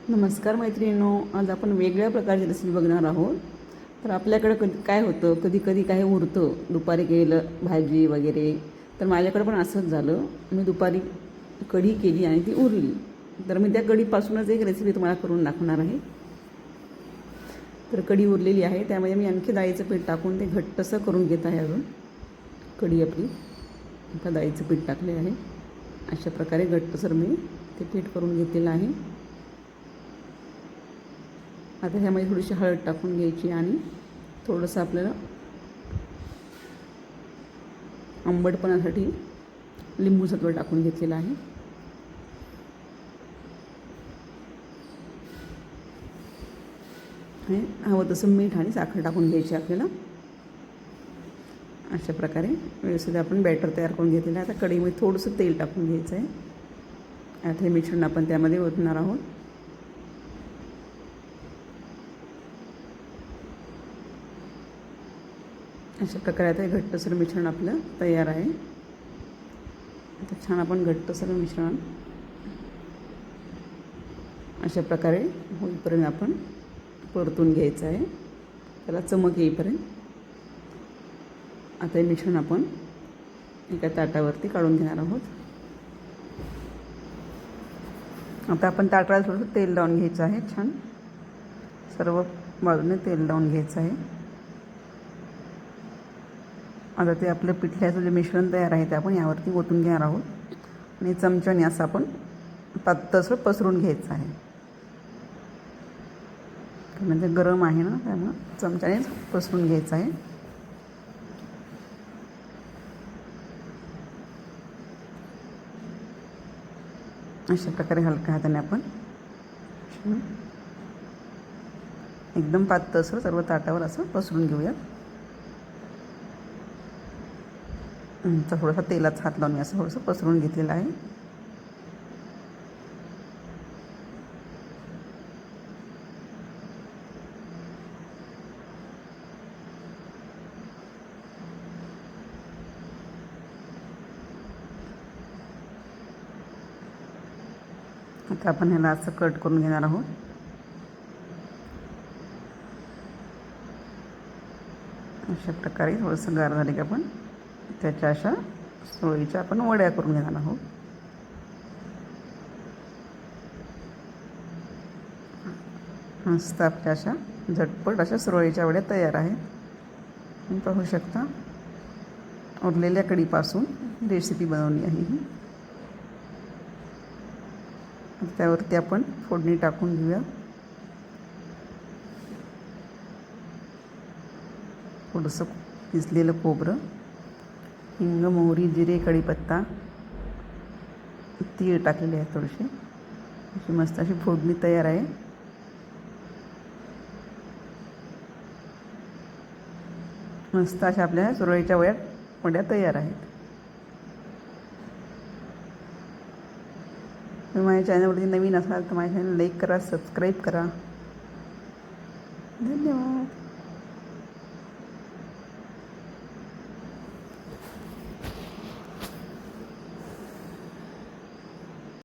नमस्कार मैत्रिणींनो, आज आपण वेगळ्या प्रकारची रेसिपी बघणार आहोत. तर आपल्याकडं काय होतं, कधी कधी काय उरतं दुपारी केलं भाजी वगैरे. तर माझ्याकडं पण असंच झालं. मी दुपारी कढी केली आणि ती उरली. तर मी त्या कढीपासूनच एक रेसिपी तुम्हाला करून दाखवणार आहे. तर कढी उरलेली आहे, त्यामुळे मी आणखी डाळीचं पीठ टाकून ते घट्टसं करून घेत आहे. अजून कढी आपली आता डाळीचं पीठ टाकले आहे. अशा प्रकारे घट्टसर मी ते पीठ करून घेतलेलं आहे. आता ह्यामध्ये थोडीशी हळद टाकून घ्यायची आणि थोडंसं आपल्याला आंबटपणासाठी लिंबू सत्व टाकून घेतलेलं आहे. हे हवं तसं मीठ आणि साखर टाकून घ्यायची आपल्याला. अशा प्रकारे व्यवस्थित आपण बॅटर तयार करून घेतलेलं आहे. आता कढईमध्ये थोडंसं तेल टाकून घ्यायचं आहे. आता हे मिश्रण आपण त्यामध्ये ओतणार आहोत. अशा प्रकारे आता हे घट्टसर मिश्रण आपलं तयार आहे. आता छान आपण घट्टसर मिश्रण अशा प्रकारे होईपर्यंत आपण परतून घ्यायचं आहे, त्याला चमक येईपर्यंत. आता हे मिश्रण आपण एका ताटावरती काढून घेणार आहोत. आता आपण ताटाला थोडंसं तेल लावून घ्यायचं आहे. छान सर्व बाजूने तेल लावून घ्यायचं आहे. आता ते आपलं पिठल्याचं जे मिश्रण तयार आहे ते आपण यावरती ओतून घेणार आहोत आणि चमच्याने असं आपण पातळसर पसरून घ्यायचं आहे. म्हणजे गरम आहे ना, त्यामुळं चमच्यानेच पसरून घ्यायचं आहे. अशा प्रकारे हलक्या हाताने आपण एकदम पातळसर सर्व ताटावर असं पसरून घेऊयात. थोडासा तेलाचा हात लावून असं थोडंसं पसरून घेतलेलं आहे. आता आपण ह्याला असं कट करून घेणार आहोत. अशा प्रकारे थोडंसं गार झाले की आपण त्याच्या अशा सुरळीच्या आपण वड्या करून घेणार आहोत. मस्त आपल्या अशा झटपट अशा सुरळीच्या वड्या तयार आहेत. तुम्ही पाहू शकता, उरलेल्या कढीपासून रेसिपी बनवली आहे ही. त्यावरती आपण फोडणी टाकून घेऊया. थोडंसं किसलेलं खोबरं, हिंग, मोहरी, जिरे, कढीपत्ता, तीळ टाकलेले आहे थोडेसे. अशी मस्त अशी फोडणी तयार आहे. मस्त अशा आपल्या सुरळीच्या वड्या तयार आहेत. तुम्ही माझ्या चॅनलवरती नवीन असाल तर माझ्या चॅनल लाईक करा, सबस्क्राईब करा. धन्यवाद.